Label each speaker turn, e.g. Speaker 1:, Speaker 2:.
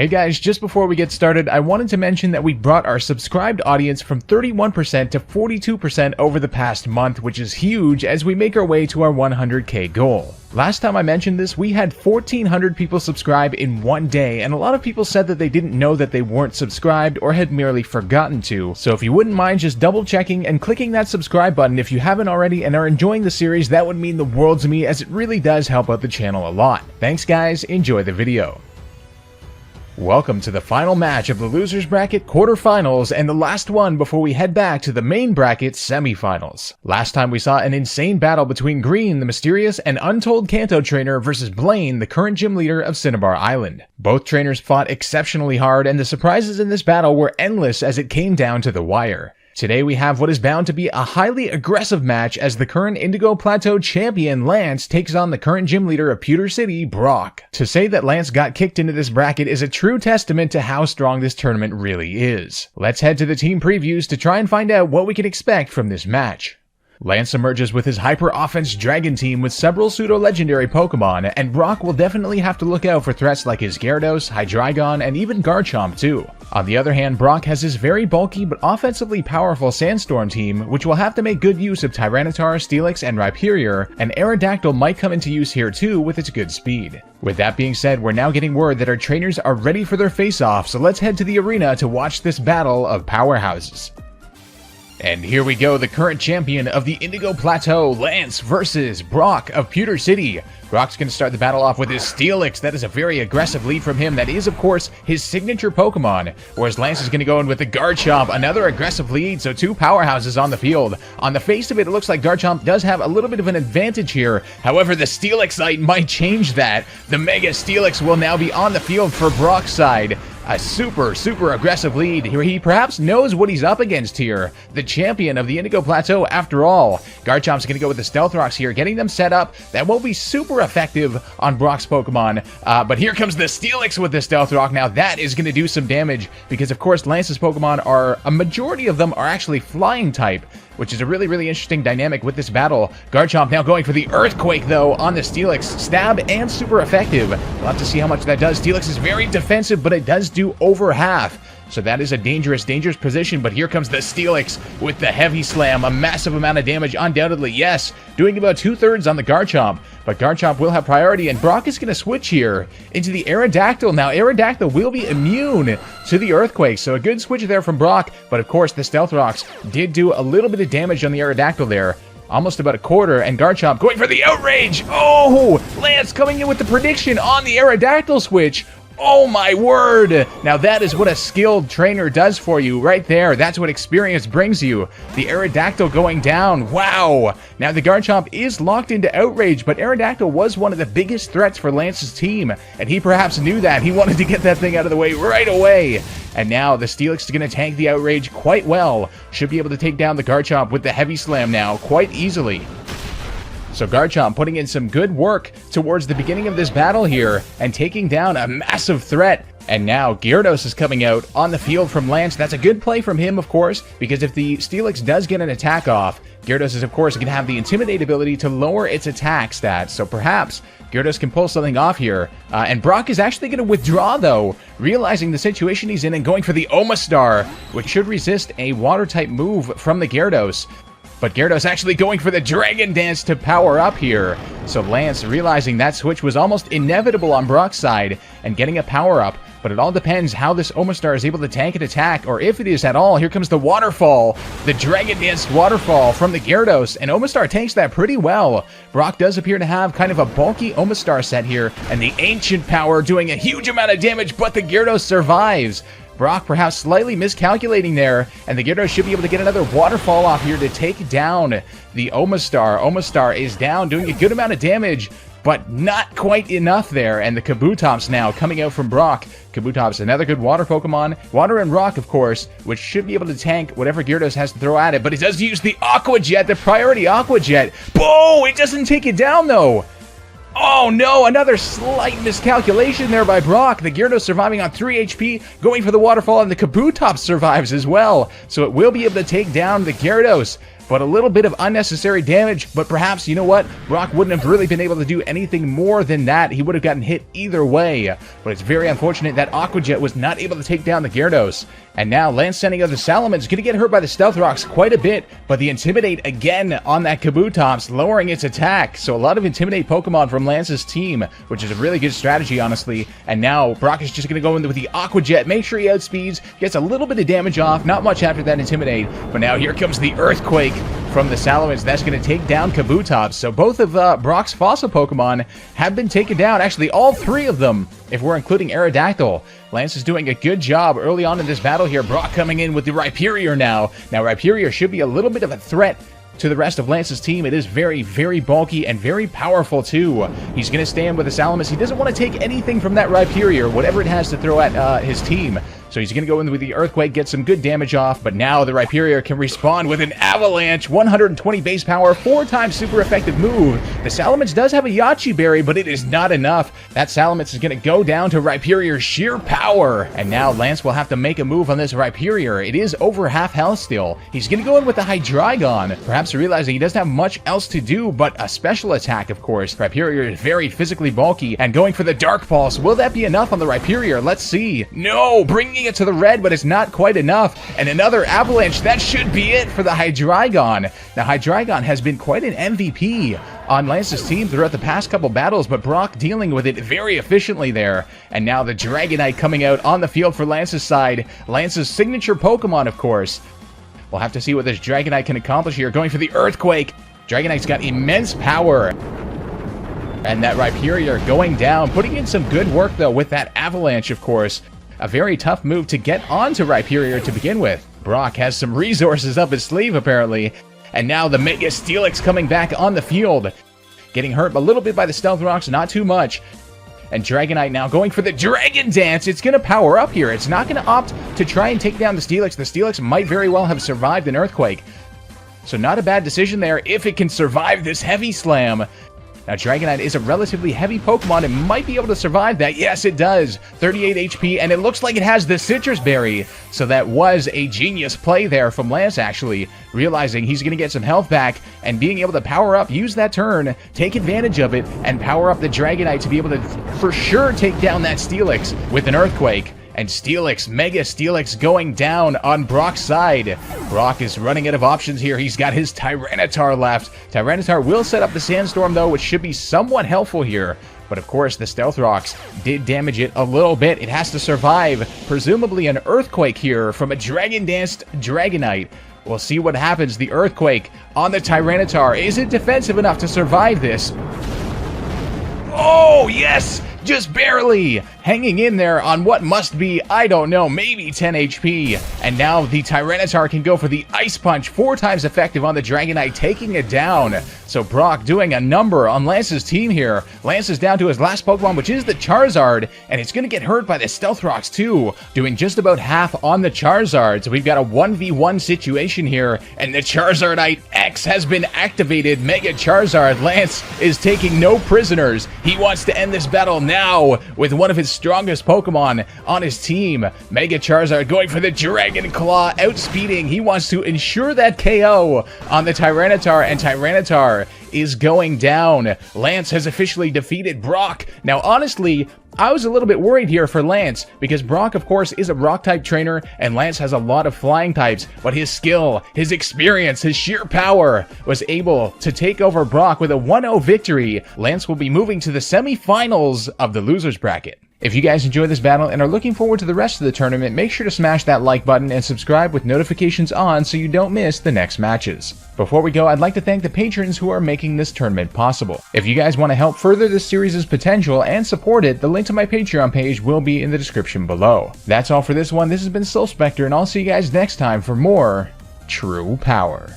Speaker 1: Hey guys, just before we get started, I wanted to mention that we brought our subscribed audience from 31% to 42% over the past month, which is huge as we make our way to our 100k goal. Last time I mentioned this, we had 1,400 people subscribe in one day, and a lot of people said that they didn't know that they weren't subscribed or had merely forgotten to. So if you wouldn't mind just double checking and clicking that subscribe button if you haven't already and are enjoying the series, that would mean the world to me, as it really does help out the channel a lot. Thanks guys, enjoy the video. Welcome to the final match of the Losers Bracket quarterfinals and the last one before we head back to the main bracket semifinals. Last time we saw an insane battle between Green, the mysterious and untold Kanto trainer, versus Blaine, the current gym leader of Cinnabar Island. Both trainers fought exceptionally hard, and the surprises in this battle were endless as it came down to the wire. Today we have what is bound to be a highly aggressive match as the current Indigo Plateau champion Lance takes on the current gym leader of Pewter City, Brock. To say that Lance got kicked into this bracket is a true testament to how strong this tournament really is. Let's head to the team previews to try and find out what we can expect from this match. Lance emerges with his hyper-offense Dragon team with several pseudo-legendary Pokemon, and Brock will definitely have to look out for threats like his Gyarados, Hydreigon, and even Garchomp too. On the other hand, Brock has his very bulky but offensively powerful Sandstorm team, which will have to make good use of Tyranitar, Steelix, and Rhyperior, and Aerodactyl might come into use here too with its good speed. With that being said, we're now getting word that our trainers are ready for their face-off, so let's head to the arena to watch this battle of powerhouses. And here we go, the current champion of the Indigo Plateau, Lance, versus Brock of Pewter City. Brock's going to start the battle off with his Steelix. That is a very aggressive lead from him. That is, of course, his signature Pokemon. Whereas Lance is going to go in with the Garchomp, another aggressive lead, so two powerhouses on the field. On the face of it, it looks like Garchomp does have a little bit of an advantage here. However, the Steelixite might change that. The Mega Steelix will now be on the field for Brock's side. A super aggressive lead. He perhaps knows what he's up against here. The champion of the Indigo Plateau after all. Garchomp's going to go with the Stealth Rocks here, getting them set up. That won't be super effective on Brock's Pokemon. But here comes the Steelix with the Stealth Rock. Now that is going to do some damage because, of course, Lance's Pokemon a majority of them are actually flying type, which is a really interesting dynamic with this battle. Garchomp now going for the Earthquake, though, on the Steelix. Stab and super effective. We'll have to see how much that does. Steelix is very defensive, but it does do over half. So that is a dangerous position, but here comes the Steelix with the Heavy Slam. A massive amount of damage, undoubtedly, yes. Doing about 2/3 on the Garchomp. But Garchomp will have priority, and Brock is going to switch here into the Aerodactyl. Now, Aerodactyl will be immune to the Earthquake, so a good switch there from Brock. But, of course, the Stealth Rocks did do a little bit of damage on the Aerodactyl there. Almost about a quarter, and Garchomp going for the Outrage! Oh! Lance coming in with the prediction on the Aerodactyl switch! Oh my word! Now that is what a skilled trainer does for you right there. That's what experience brings you. The Aerodactyl going down. Wow! Now the Garchomp is locked into Outrage, but Aerodactyl was one of the biggest threats for Lance's team, and he perhaps knew that. He wanted to get that thing out of the way right away. And now the Steelix is going to tank the Outrage quite well. Should be able to take down the Garchomp with the Heavy Slam now quite easily. So Garchomp putting in some good work towards the beginning of this battle here and taking down a massive threat. And now Gyarados is coming out on the field from Lance. That's a good play from him, of course, because if the Steelix does get an attack off, Gyarados is, of course, going to have the Intimidate ability to lower its attack stats. So perhaps Gyarados can pull something off here. And Brock is actually going to withdraw, though, realizing the situation he's in and going for the Omastar, which should resist a Water-type move from the Gyarados. But Gyarados actually going for the Dragon Dance to power up here. So Lance realizing that switch was almost inevitable on Brock's side and getting a power up. But it all depends how this Omastar is able to tank an attack, or if it is at all. Here comes the Waterfall, the Dragon Dance Waterfall from the Gyarados, and Omastar tanks that pretty well. Brock does appear to have kind of a bulky Omastar set here, and the Ancient Power doing a huge amount of damage, but the Gyarados survives. Brock perhaps slightly miscalculating there, and the Gyarados should be able to get another Waterfall off here to take down the Omastar. Omastar is down, doing a good amount of damage, but not quite enough there. And the Kabutops now coming out from Brock. Kabutops, another good water Pokemon. Water and Rock, of course, which should be able to tank whatever Gyarados has to throw at it, but it does use the Aqua Jet, the priority Aqua Jet. Boom! It doesn't take it down, though. Oh no, another slight miscalculation there by Brock. The Gyarados surviving on 3 HP, going for the Waterfall, and the Kabutops survives as well. So it will be able to take down the Gyarados. but a little bit of unnecessary damage. But perhaps, you know what? Brock wouldn't have really been able to do anything more than that. He would have gotten hit either way. But it's very unfortunate that Aqua Jet was not able to take down the Gyarados. And now Lance sending out the Salamence, going to get hurt by the Stealth Rocks quite a bit, but the Intimidate again on that Kabutops, lowering its attack. So a lot of Intimidate Pokemon from Lance's team, which is a really good strategy, honestly. And now Brock is just going to go in with the Aqua Jet, make sure he outspeeds, gets a little bit of damage off, not much after that Intimidate, but now here comes the Earthquake from the Salamence. That's going to take down Kabutops. So both of Brock's fossil Pokemon have been taken down, actually all three of them, if we're including Aerodactyl. Lance is doing a good job early on in this battle here. Brock coming in with the Rhyperior now. Now Rhyperior should be a little bit of a threat to the rest of Lance's team. It is very, very bulky and very powerful too. He's going to stand with the Salamence. He doesn't want to take anything from that Rhyperior, whatever it has to throw at his team. So he's going to go in with the Earthquake, get some good damage off, but now the Rhyperior can respond with an Avalanche, 120 base power, 4 times super effective move. The Salamence does have a Yachi Berry, but it is not enough. That Salamence is going to go down to Rhyperior's sheer power. And now Lance will have to make a move on this Rhyperior. It is over half health still. He's going to go in with the Hydreigon, perhaps realizing he doesn't have much else to do but a special attack, of course. Rhyperior is very physically bulky, and going for the Dark Pulse. Will that be enough on the Rhyperior? Let's see. No, bringing it to the red, but it's not quite enough. And another Avalanche. That should be it for the Hydreigon. Now, Hydreigon has been quite an MVP on Lance's team throughout the past couple battles, but Brock dealing with it very efficiently there. And now the Dragonite coming out on the field for Lance's side. Lance's signature Pokemon, of course. We'll have to see what this Dragonite can accomplish here. Going for the Earthquake. Dragonite's got immense power. And that Rhyperior going down, putting in some good work, though, with that Avalanche, of course. A very tough move to get onto Rhyperior to begin with. Brock has some resources up his sleeve, apparently. And now the Mega Steelix coming back on the field. Getting hurt a little bit by the Stealth Rocks, not too much. And Dragonite now going for the Dragon Dance. It's going to power up here. It's not going to opt to try and take down the Steelix. The Steelix might very well have survived an Earthquake. So not a bad decision there if it can survive this Heavy Slam. Now, Dragonite is a relatively heavy Pokemon. It might be able to survive that. Yes, it does. 38 HP, and it looks like it has the Citrus Berry. So that was a genius play there from Lance, actually, realizing he's going to get some health back and being able to power up, use that turn, take advantage of it, and power up the Dragonite to be able to, for sure, take down that Steelix with an Earthquake. And Steelix, Mega Steelix going down on Brock's side. Brock is running out of options here. He's got his Tyranitar left. Tyranitar will set up the Sandstorm, though, which should be somewhat helpful here. But of course, the Stealth Rocks did damage it a little bit. It has to survive, presumably an Earthquake here from a Dragon-Danced Dragonite. We'll see what happens. The Earthquake on the Tyranitar. Is it defensive enough to survive this? Oh, yes! Just barely hanging in there on what must be, I don't know, maybe 10 HP. And now the Tyranitar can go for the Ice Punch, 4 times effective on the Dragonite, taking it down. So Brock doing a number on Lance's team here. Lance is down to his last Pokemon, which is the Charizard, and it's going to get hurt by the Stealth Rocks too, doing just about half on the Charizard. So we've got a 1v1 situation here, and the Charizardite X has been activated. Mega Charizard. Lance is taking no prisoners. He wants to end this battle now with one of his strongest Pokemon on his team. Mega Charizard going for the Dragon Claw, outspeeding. He wants to ensure that KO on the Tyranitar, and Tyranitar is going down. Lance has officially defeated Brock. Now, honestly, I was a little bit worried here for Lance, because Brock, of course, is a Rock-type trainer, and Lance has a lot of Flying types, but his skill, his experience, his sheer power was able to take over Brock with a 1-0 victory. Lance will be moving to the semi-finals of the losers bracket. If you guys enjoyed this battle and are looking forward to the rest of the tournament, make sure to smash that like button and subscribe with notifications on so you don't miss the next matches. Before we go, I'd like to thank the patrons who are making this tournament possible. If you guys want to help further this series' potential and support it, the link to my Patreon page will be in the description below. That's all for this one. This has been SilphSpectre, and I'll see you guys next time for more True Power.